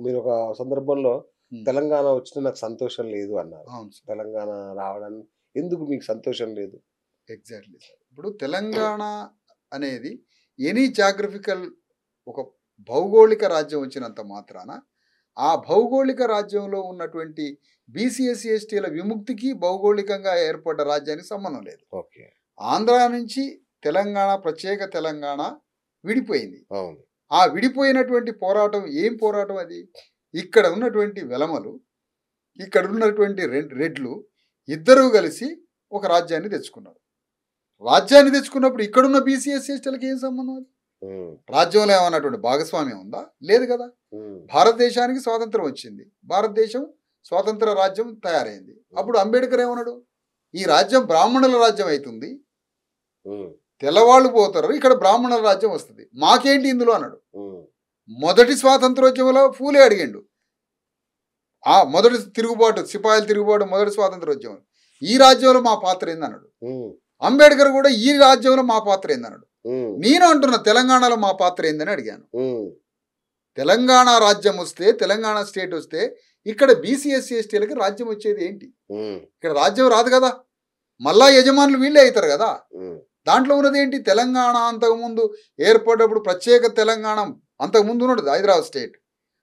మీరొక సందర్భంలో హ్మ్. తెలంగాణ వచ్చినా నాకు సంతోషం లేదు అన్నారు. అవును సార్. తెలంగాణ రావడానికి ఎందుకు మీకు సంతోషం లేదు? Exactly sir. ఇప్పుడు తెలంగాణ అనేది ఎనీ జాగ్రఫికల్ ఒక భౌగోళిక రాజ్యం వచ్చినంత మాత్రాన, ఆ భౌగోళిక రాజ్యంలో ఉన్నటువంటి బీసీ, ఎస్సీ, ఎస్టీల విముక్తికి భౌగోళికంగా ఏర్పడ్డ రాజ్యానికి సంబంధం లేదు. ఓకే. ఆంధ్ర నుంచి తెలంగాణ, ప్రత్యేక తెలంగాణ విడిపోయింది. అవును. ఆ విడిపోయినటువంటి పోరాటం ఏం పోరాటం అది? ఇక్కడ ఉన్నటువంటి వెలమలు, ఇక్కడ ఉన్నటువంటి రెడ్లు ఇద్దరూ కలిసి ఒక రాజ్యాన్ని తెచ్చుకున్నారు. రాజ్యాన్ని తెచ్చుకున్నప్పుడు ఇక్కడున్న బీసీ, ఎస్సీ, ఎస్టీలకి ఏం సంబంధం అది? హ్మ్. రాజ్యంలో ఏమన్నటువంటి భాగస్వామ్యం ఉందా? లేదు కదా. హ్మ్. భారతదేశానికి స్వాతంత్రం వచ్చింది. భారతదేశం స్వాతంత్ర రాజ్యం తయారైంది. అప్పుడు అంబేద్కర్ ఏమన్నాడు? ఈ రాజ్యం బ్రాహ్మణుల రాజ్యం అవుతుంది, హ్మ్. తెల్లవాళ్ళు పోతారు, ఇక్కడ బ్రాహ్మణుల రాజ్యం వస్తుంది, మాకేంటి ఇందులో అన్నాడు. హ్మ్. మొదటి స్వాతంత్రోద్యమంలో ఫూలే అడిగిండు. ఆ మొదటి తిరుగుబాటు, సిపాయిల తిరుగుబాటు, మొదటి స్వాతంత్రోద్యమం, ఈ రాజ్యంలో మా పాత్ర ఏందన్నాడు. హ్మ్. అంబేద్కర్ కూడా ఈ రాజ్యంలో మా పాత్ర ఏందన్నాడు. హ్మ్. నేను అంటున్నా తెలంగాణలో మా పాత్ర ఏందని అడిగాను. హ్మ్. తెలంగాణ రాజ్యం వస్తే, తెలంగాణ స్టేట్ వస్తే ఇక్కడ బీసీ, ఎస్సీ, ఎస్టీలకి రాజ్యం వచ్చేది ఏంటి? హ్మ్. ఇక్కడ రాజ్యం రాదు కదా. మళ్ళా యజమానులు వీళ్ళే అవుతారు కదా. హ్మ్. దాంట్లో ఉన్నది ఏంటి? తెలంగాణ అంతకుముందు ఏర్పడ్డప్పుడు ప్రత్యేక తెలంగాణ అంతకుముందు ఉన్నది హైదరాబాద్ స్టేట్.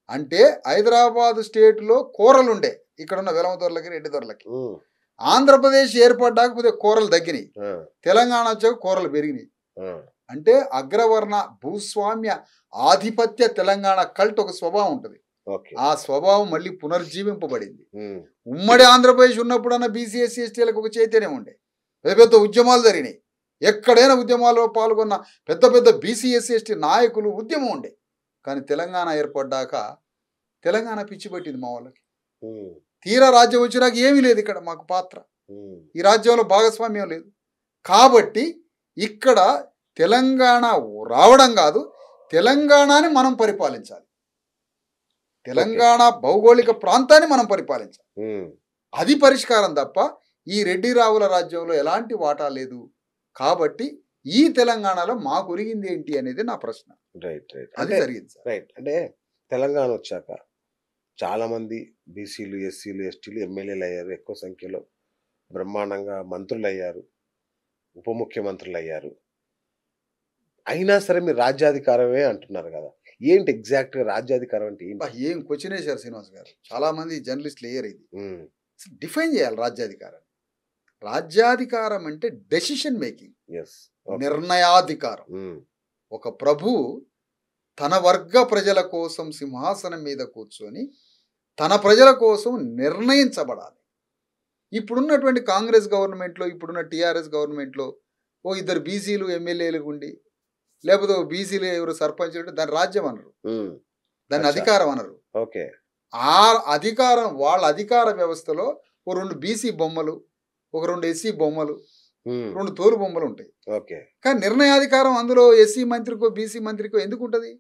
అంటే హైదరాబాద్ స్టేట్లో కూరలు ఉండే ఇక్కడ ఉన్న వెలమ దొరలకి, రెడ్డి దొరలకి. హ్మ్. ఆంధ్రప్రదేశ్ ఏర్పడ్డాక కొద్దిగా కూరలు తగ్గినాయి, ఆ. తెలంగాణ వచ్చాక కూరలు పెరిగినాయి. ఆ. అంటే అగ్రవర్ణ భూస్వామ్య ఆధిపత్య తెలంగాణ కల్ట్ ఒక స్వభావం ఉంటుంది. ఓకే. ఆ స్వభావం మళ్ళీ పునర్జీవింపబడింది. హ్మ్. ఉమ్మడి ఆంధ్రప్రదేశ్ ఉన్నప్పుడన్న బీసీ, ఎస్సీ, ఎస్టీలకు ఒక చైతన్యం ఉండే, పెద్ద పెద్ద ఉద్యమాలు జరిగినాయి. ఎక్కడైనా ఉద్యమాల్లో పాల్గొన్న పెద్ద పెద్ద బీసీ, ఎస్సీ, ఎస్టీ నాయకులు ఉద్యమం ఉండే. కానీ తెలంగాణ ఏర్పడ్డాక తెలంగాణ పిచ్చి పట్టింది మా వాళ్ళకి. హ్మ్. తీరా రాజ్యం వచ్చినాక ఏమీ లేదు ఇక్కడ మాకు పాత్ర. హ్మ్. ఈ రాజ్యంలో భాగస్వామ్యం లేదు. కాబట్టి ఇక్కడ తెలంగాణ రావడం కాదు, తెలంగాణని మనం పరిపాలించాలి. తెలంగాణ భౌగోళిక ప్రాంతాన్ని మనం పరిపాలించాలి. హ్మ్. అది పరిష్కారం తప్ప ఈ రెడ్డి రావుల రాజ్యంలో ఎలాంటి వాటా లేదు. కాబట్టి ఈ తెలంగాణలో మాకు ఒరిగింది ఏంటి అనేది నా ప్రశ్న. రైట్. రైట్. అది అంటే జరిగింది సార్. రైట్. అంటే తెలంగాణ వచ్చాక చాలామంది బీసీలు, ఎస్సీలు, ఎస్టీలు ఎమ్మెల్యేలు అయ్యారు. ఎక్కువ సంఖ్యలో బ్రహ్మాండంగా మంత్రులయ్యారు, ఉప ముఖ్యమంత్రులయ్యారు. అయినా సరే మీరు రాజ్యాధికారమే అంటున్నారు కదా! ఏంటి ఎగ్జాక్ట్‌గా రాజ్యాధికారం అంటే ఏంటి? అబ్బా, ఏం క్వశ్చన్ వేశారు శ్రీనివాస్ గారు. చాలా మంది జర్నలిస్టులు వేయరు ఇది. హ్మ్. డిఫైన్ చేయాలి రాజ్యాధికారం. రాజ్యాధికారం అంటే డెసిషన్ మేకింగ్, యెస్. ఓకే. నిర్ణయాధికారం. హ్మ్. ఒక ప్రభువు తన వర్గ ప్రజల కోసం సింహాసనం మీద కూర్చొని తన ప్రజల కోసం నిర్ణయించబడాలి. ఇప్పుడున్నటువంటి కాంగ్రెస్ గవర్నమెంట్లో, ఇప్పుడున్న టీఆర్ఎస్ గవర్నమెంట్లో ఓ ఇద్దరు బీసీలు ఎమ్మెల్యేలు ఉండి, లేకపోతే ఓ బీసీలు ఎవరు సర్పంచ్ ఉంటే దాని రాజ్యం అనరు, హ్మ్. దాన్ని అచ్చా! అధికారం అనరు. ఓకే. ఆ అధికారం, వాళ్ళ అధికార వ్యవస్థలో ఓ 2 బీసీ బొమ్మలు, ఒక 2 ఎస్సీ బొమ్మలు, హ్మ్. 2 తోలు బొమ్మలు ఉంటాయి. ఓకే. కానీ నిర్ణయాధికారం అందులో ఎస్సీ మంత్రికో, బీసీ మంత్రికో ఎందుకు ఉంటుంది?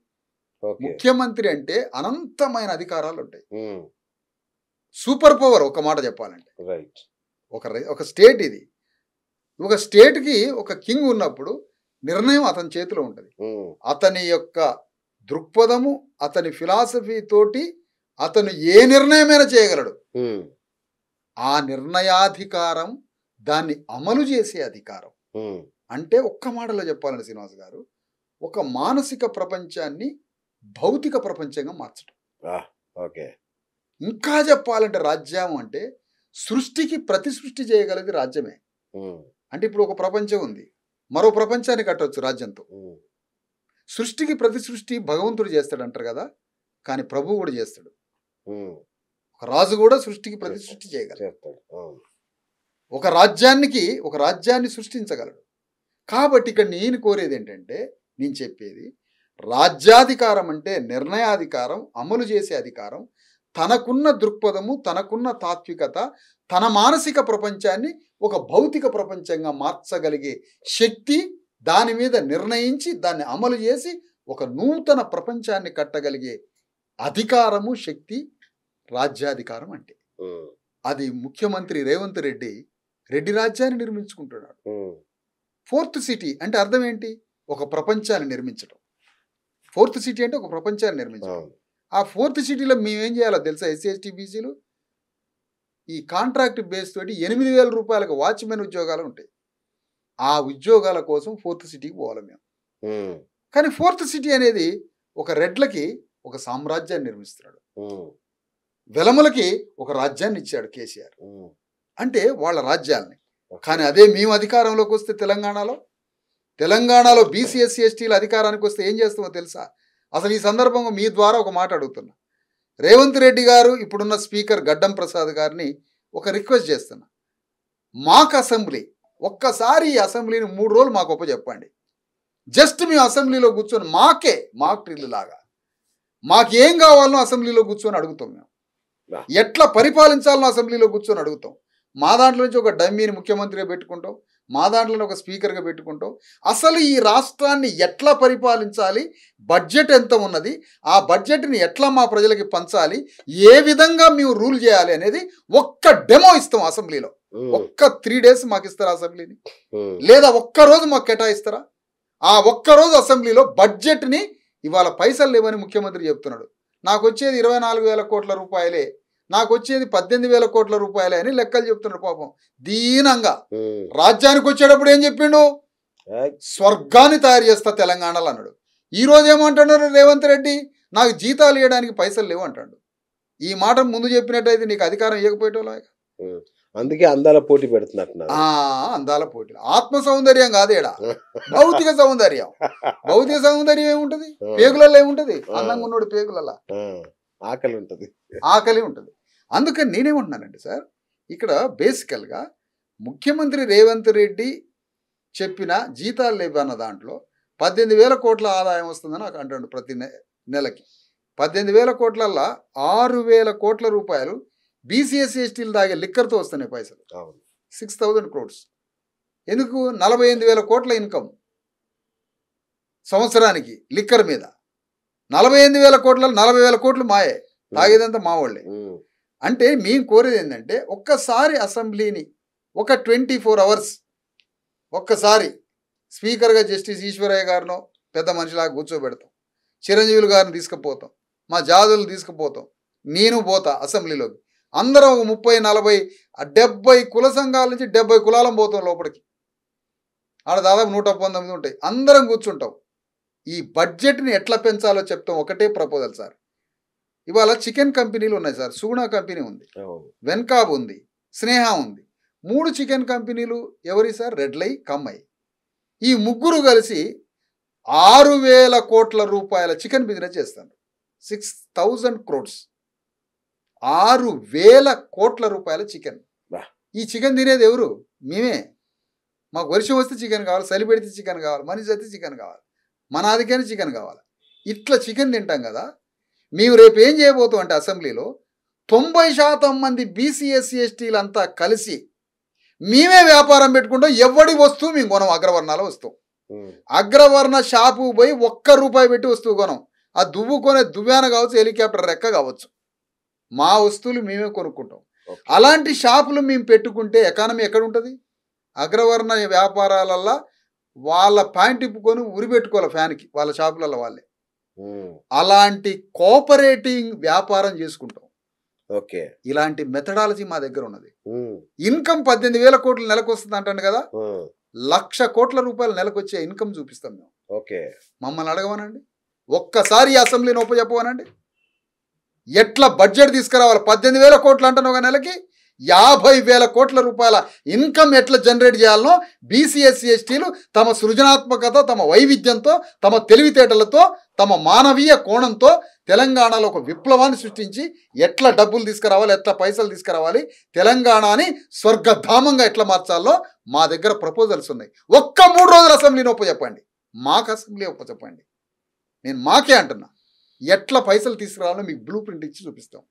ఓకే. ముఖ్యమంత్రి అంటే అనంతమైన అధికారాలు ఉంటాయి. హ్మ్. సూపర్ పవర్ ఒక మాట చెప్పాలంటే. రైట్. ఒక స్టేట్ ఇది. ఒక స్టేట్‌కి ఒక కింగ్ ఉన్నప్పుడు నిర్ణయం అతని చేతిలో ఉంటుంది. హ్మ్. అతని యొక్క దృక్పథము, అతని ఫిలాసఫీ తోటి అతను ఏ నిర్ణయమైనా చేయగలడు. హ్మ్. ఆ నిర్ణయాధికారం, దాన్ని అమలు చేసే అధికారం. హ్మ్. అంటే ఒక్క మాటలో చెప్పాలండి శ్రీనివాస్ గారు, ఒక మానసిక ప్రపంచాన్ని భౌతిక ప్రపంచంగా మార్చడం. ఓకే. ఇంకా చెప్పాలంటే రాజ్యం అంటే సృష్టికి ప్రతి సృష్టి చేయగలది రాజ్యమే. హ్మ్. అంటే ఇప్పుడు ఒక ప్రపంచం ఉంది, మరో ప్రపంచాన్ని కట్టొచ్చు రాజ్యంతో. హ్మ్. సృష్టికి ప్రతి సృష్టి భగవంతుడు చేస్తాడు అంటారు కదా, కానీ ప్రభువు కూడా చేస్తాడు. హ్మ్. ఒక రాజు కూడా సృష్టికి ప్రతి చేస్తాడు. సృష్టి చేయగలడు. చేస్తాడు. అవును. ఒక రాజ్యాన్ని సృష్టించగలడు. కాబట్టి ఇక్కడ నేను కోరేది ఏంటంటే, నేను చెప్పేది రాజ్యాధికారం అంటే నిర్ణయాధికారం, అమలు చేసే అధికారం, తనకున్న దృక్పథము, తనకున్న తాత్వికత, తన మానసిక ప్రపంచాన్ని ఒక భౌతిక ప్రపంచంగా మార్చగలిగే శక్తి, దాని మీద నిర్ణయించి దాన్ని అమలు చేసి ఒక నూతన ప్రపంచాన్ని కట్టగలిగే అధికారము, శక్తి రాజ్యాధికారం అంటే. హ్మ్. అది ముఖ్యమంత్రి రేవంత్ రెడ్డి రెడ్డి రాజ్యాన్ని నిర్మించుకుంటున్నాడు. హ్మ్. ఫోర్త్ సిటీ అంటే అర్థం ఏంటి? ఒక ప్రపంచాన్ని నిర్మించడం. ఫోర్త్ సిటీ అంటే ఒక ప్రపంచాన్ని నిర్మించడం. అవును. ఆ ఫోర్త్ సిటీలో మేమేం చేయాలో తెలుసా? ఎస్సీ ఎస్టీ బీసీలు ఈ కాంట్రాక్ట్ బేస్ తోటి 8,000 రూపాయలకు వాచ్మెన్ ఉద్యోగాలు ఉంటాయి. ఆ ఉద్యోగాల కోసం ఫోర్త్ సిటీకి పోవాలి మేము. ఉమ్, కానీ ఫోర్త్ సిటీ అనేది ఒక రెడ్లకి ఒక సామ్రాజ్యాన్ని నిర్మిస్తున్నాడు. ఉమ్, వెలములకి ఒక రాజ్యాన్ని ఇచ్చాడు కేసీఆర్. ఉమ్, అంటే వాళ్ళ రాజ్యాల్ని. ఓకే. కానీ అదే మేము అధికారంలోకి వస్తే తెలంగాణలో బీసీ ఎస్సీ ఎస్టీల అధికారానికి వస్తే ఏం చేస్తామో తెలుసా? అసలు ఈ సందర్భంగా మీ ద్వారా ఒక మాట అడుగుతున్నా. రేవంత్ రెడ్డి గారు, ఇప్పుడున్న స్పీకర్ గడ్డం ప్రసాద్ గారిని ఒక రిక్వెస్ట్ చేస్తున్నా. మాకు అసెంబ్లీ ఒక్కసారి ఈ అసెంబ్లీని 3 రోజులు మాకు చెప్పండి. జస్ట్ మేము అసెంబ్లీలో కూర్చొని మాక్ డ్రిల్ లాగా మాకేం కావాలనో అసెంబ్లీలో కూర్చొని అడుగుతాం. మేము ఎట్లా పరిపాలించాలనో అసెంబ్లీలో కూర్చొని అడుగుతాం. మా దాంట్లో నుంచి ఒక డమ్మీని ముఖ్యమంత్రిగా పెట్టుకుంటాం, మా దాంట్లో ఒక స్పీకర్గా పెట్టుకుంటాం. అసలు ఈ రాష్ట్రాన్ని ఎట్లా పరిపాలించాలి, బడ్జెట్ ఎంత ఉన్నది, ఆ బడ్జెట్ని ఎట్లా మా ప్రజలకి పంచాలి, ఏ విధంగా మేము రూల్ చేయాలి అనేది ఒక్క డెమో ఇస్తాం అసెంబ్లీలో. ఒక్క 3 days మాకు ఇస్తారా అసెంబ్లీని? లేదా ఒక్కరోజు మాకు కేటాయిస్తారా? ఆ ఒక్కరోజు అసెంబ్లీలో బడ్జెట్ని ఇవాళ పైసలు లేవని ముఖ్యమంత్రి చెప్తున్నాడు. నాకు వచ్చేది 24,000 కోట్ల రూపాయలే, నాకు వచ్చేది 18,000 కోట్ల రూపాయలే అని లెక్కలు చెప్తున్నాడు పాపం దీనంగా. రాజ్యానికి వచ్చేటప్పుడు ఏం చెప్పిండు? స్వర్గాన్ని తయారు చేస్తా తెలంగాణలో అన్నాడు. ఈ రోజు ఏమంటున్నారు రేవంత్ రెడ్డి? నాకు జీతాలు ఇవ్వడానికి పైసలు లేవు అంటాడు. ఈ మాట ముందు చెప్పినట్టయితే నీకు అధికారం ఇవ్వకపోయేటోలా. అందుకే అందాల పోటీ పెడుతున్నట్టున్నారు. అందాల పోటీ, ఆత్మ సౌందర్యం కాదేడా, భౌతిక సౌందర్యం. భౌతిక సౌందర్యం ఏముంటది? పేగులలో ఏముంటది? అందంగా ఉన్నోడు పేగులలో ఆకలి ఉంటుంది. అందుకని నేనేమంటున్నానండి సార్, ఇక్కడ బేసికల్గా ముఖ్యమంత్రి రేవంత్ రెడ్డి చెప్పిన జీతాలు లేవన్న దాంట్లో 18,000 కోట్ల ఆదాయం వస్తుందని నాకు అంటాడు. ప్రతి నెలకి 18,000 కోట్లల్లో 6,000 కోట్ల రూపాయలు బీసీఎస్సీ ఎస్టీలు తాగే లిక్కర్తో వస్తున్నాయి పైసలు. 6,000 crores. ఎందుకు? 48,000 కోట్ల ఇన్కమ్ సంవత్సరానికి లిక్కర్ మీద. 48,000 కోట్లలో 40,000 కోట్లు మాయే, తాగేదంతా మా వాళ్ళే. అంటే మేము కోరేది ఏంటంటే ఒక్కసారి అసెంబ్లీని ఒక 24 hours ఒక్కసారి స్పీకర్గా జస్టిస్ ఈశ్వరయ్య గారినో పెద్ద మనిషిలాగా కూర్చోబెడతాం, చిరంజీవులు గారిని తీసుకుపోతాం, మా జాదులు తీసుకుపోతాం, నేను పోతా అసెంబ్లీలోకి. అందరం 30, 40, 70 కుల సంఘాల నుంచి 70 కులాలం పోతాం లోపలికి. ఆడ దాదాపు 119 ఉంటాయి. అందరం కూర్చుంటాం. ఈ బడ్జెట్ని ఎట్లా పెంచాలో చెప్తాం. ఒకటే ప్రపోజల్ సార్. ఇవాళ చికెన్ కంపెనీలు ఉన్నాయి సార్. సుగుణ కంపెనీ ఉంది, వెన్కాబ్ ఉంది, స్నేహ ఉంది. 3 చికెన్ కంపెనీలు ఎవరి సార్? రెడ్లై, కమ్మై. ఈ ముగ్గురు కలిసి 6,000 కోట్ల రూపాయల చికెన్ బిజినెస్ చేస్తాను. 6,000 crores. 6,000 కోట్ల రూపాయల చికెన్. ఈ చికెన్ తినేది ఎవరు? మేమే. మాకు వర్షం వస్తే చికెన్ కావాలి, చలి పెడితే చికెన్ కావాలి, మనిషి అయితే చికెన్ కావాలి, మన ఆదికైనా చికెన్ కావాలి. ఇట్లా చికెన్ తింటాం కదా. మేము రేపు ఏం చేయబోతాం అంటే అసెంబ్లీలో 90% మంది బీసీ ఎస్సీ ఎస్టీలంతా కలిసి మేమే వ్యాపారం పెట్టుకుంటాం. ఎవడి వస్తువు మేము కొనం. అగ్రవర్ణాల వస్తువు. అగ్రవర్ణ షాపు పోయి ₹1 పెట్టి వస్తువు కొనం. ఆ దువ్వుకొనే దువ్యాన కావచ్చు, హెలికాప్టర్ రెక్క కావచ్చు, మా వస్తువులు మేమే కొనుక్కుంటాం. అలాంటి షాపులు మేము పెట్టుకుంటే ఎకానమీ ఎక్కడ ఉంటుంది? అగ్రవర్ణ వ్యాపారాలల్లో వాళ్ళ ప్యాంట్ ఇప్పుకొని ఉరి పెట్టుకోవాలి ఫ్యాన్కి, వాళ్ళ షాపులలో వాళ్ళే. అలాంటి కోఆపరేటివ్ వ్యాపారం చేసుకుంటాం. ఓకే, ఇలాంటి మెథడాలజీ మా దగ్గర ఉన్నది. ఇన్కమ్ 18,000 కోట్లు నెలకు వస్తుంది అంటాను కదా. 1,00,000 కోట్ల రూపాయలు నెలకు వచ్చే ఇన్కమ్ చూపిస్తాం మేము. ఓకే, మమ్మల్ని అడగవనండి. ఒక్కసారి ఈ అసెంబ్లీని ఒప్పచెప్పవనండి. ఎట్లా బడ్జెట్ తీసుకురావాలి? 18,000 కోట్లు అంటాను ఒక నెలకి. 50,000 కోట్ల రూపాయల ఇన్కమ్ ఎట్లా జనరేట్ చేయాలనో బీసీ ఎస్సీ ఎస్టీలు తమ సృజనాత్మకత, తమ వైవిధ్యంతో, తమ తెలివితేటలతో, తమ మానవీయ కోణంతో తెలంగాణలో ఒక విప్లవాన్ని సృష్టించి ఎట్లా డబ్బులు తీసుకురావాలి, ఎట్లా పైసలు తీసుకురావాలి, తెలంగాణని స్వర్గధామంగా ఎట్లా మార్చాలో మా దగ్గర ప్రపోజల్స్ ఉన్నాయి. ఒక్క 3 రోజుల అసెంబ్లీని ఒప్పచెప్పండి. మాకు అసెంబ్లీ ఒప్పచెప్పండి. నేను మాకే అంటున్నా. ఎట్లా పైసలు తీసుకురావాలో మీకు బ్లూ ప్రింట్ ఇచ్చి చూపిస్తాం.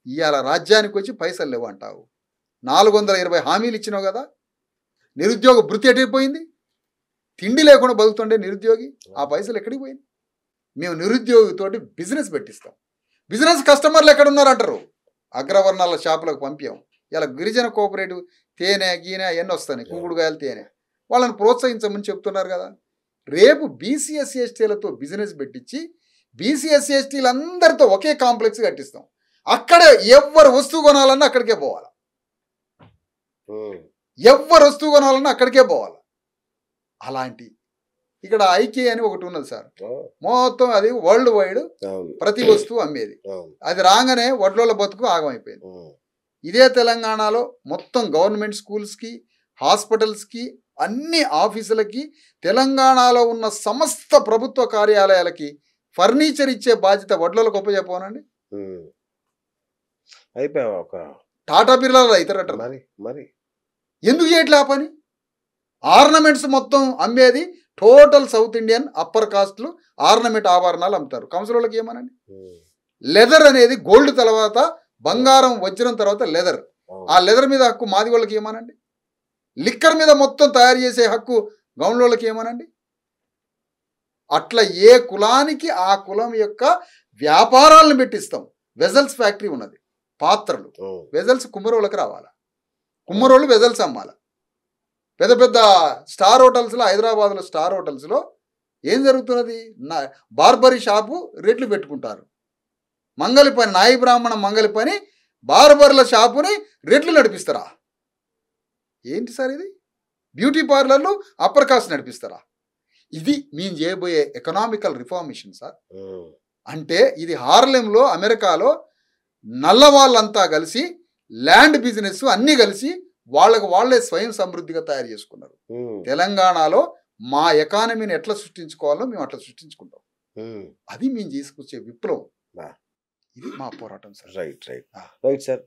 ఇవాళ రాజ్యానికి వచ్చి పైసలు లేవు అంటావు. 420 హామీలు ఇచ్చినావు కదా. నిరుద్యోగ భృతి ఎట్టిపోయింది? తిండి లేకుండా బతుకుతుండే నిరుద్యోగి. ఆ పైసలు ఎక్కడికి పోయింది? మేము నిరుద్యోగితోటి బిజినెస్ పెట్టిస్తాం. బిజినెస్ కస్టమర్లు ఎక్కడున్నారు అంటారు. అగ్రవర్ణాల షాపులకు పంపాం. ఇలా గిరిజన కోఆపరేటివ్ తేనె గీనె అవన్నీ వస్తాయి, కుంకుడుగాయలు తేనె. వాళ్ళని ప్రోత్సహించమని చెప్తున్నారు కదా. రేపు బీసీ ఎస్సీ ఎస్టీలతో బిజినెస్ పెట్టించి బీసీ ఎస్సీ ఎస్టీలు అందరితో ఒకే కాంప్లెక్స్ కట్టిస్తాం. అక్కడే ఎవ్వరు వస్తువు కొనాలన్నా అక్కడికే పోవాలి. ఎవ్వరు వస్తువు కొనాలన్నా అక్కడికే పోవాలి. అలాంటి ఇక్కడ ఐకే అని ఒకటి ఉన్నది సార్. మొత్తం అది వరల్డ్ వైడ్ ప్రతి వస్తువు అమ్మేది. అది రాగానే వడ్లోళ్ళ బతుకు ఆగమైపోయింది. ఇదే తెలంగాణలో మొత్తం గవర్నమెంట్ స్కూల్స్కి, హాస్పిటల్స్కి, అన్ని ఆఫీసులకి, తెలంగాణలో ఉన్న సమస్త ప్రభుత్వ కార్యాలయాలకి ఫర్నిచర్ ఇచ్చే బాధ్యత వడ్లోళ్ళకు ఒప్పచెప్పనండి. అయిపోయా ఒక టాటా బిర్లాలో అవుతారట. మరి ఎందుకు చేయట్లే ఆ పని? ఆర్నమెంట్స్ మొత్తం అమ్మేది టోటల్ సౌత్ ఇండియన్ అప్పర్ కాస్ట్లు ఆర్నమెంట్ ఆభరణాలు అమ్ముతారు. కౌన్సిలర్లకు ఏమనండి? లెదర్ అనేది గోల్డ్ తర్వాత బంగారం, వజ్రం తర్వాత లెదర్. ఆ లెదర్ మీద హక్కు మాది వాళ్ళకి ఏమనండి? లిక్కర్ మీద మొత్తం తయారు చేసే హక్కు గౌండ్లోళ్ళకి ఏమనండి? అట్లా ఏ కులానికి ఆ కులం యొక్క వ్యాపారాలను పెట్టిస్తాం. వెజల్స్ ఫ్యాక్టరీ ఉన్నది, పాత్రలు, వెజల్స్ కుమ్మరోళ్ళకి రావాలా, కుమ్మరోళ్ళు వెజల్స్ అమ్మాలా. పెద్ద పెద్ద స్టార్ హోటల్స్లో, హైదరాబాద్లో స్టార్ హోటల్స్లో ఏం జరుగుతున్నది? బార్బరీ షాపు రేట్లు పెట్టుకుంటారు. మంగళి పని, నాయి బ్రాహ్మణ మంగళి పని, బార్బర్ల షాపుని రేట్లు నడిపిస్తారా? ఏంటి సార్ ఇది? బ్యూటీ పార్లర్లు అప్పర్ కాస్ట్ నడిపిస్తారా? ఇది మేము చేయబోయే ఎకనామికల్ రిఫార్మేషన్ సార్. అంటే ఇది హార్లెంలో, అమెరికాలో నల్ల వాళ్ళంతా కలిసి ల్యాండ్ బిజినెస్ అన్నీ కలిసి వాళ్ళకు వాళ్ళే స్వయం సమృద్ధిగా తయారు చేసుకున్నారు. తెలంగాణలో మా ఎకానమీని ఎట్లా సృష్టించుకోవాలో మేము అట్లా సృష్టించుకుంటాం. అది మేము తీసుకొచ్చే విప్లవం. ఇది మా పోరాటం సార్. Right sir.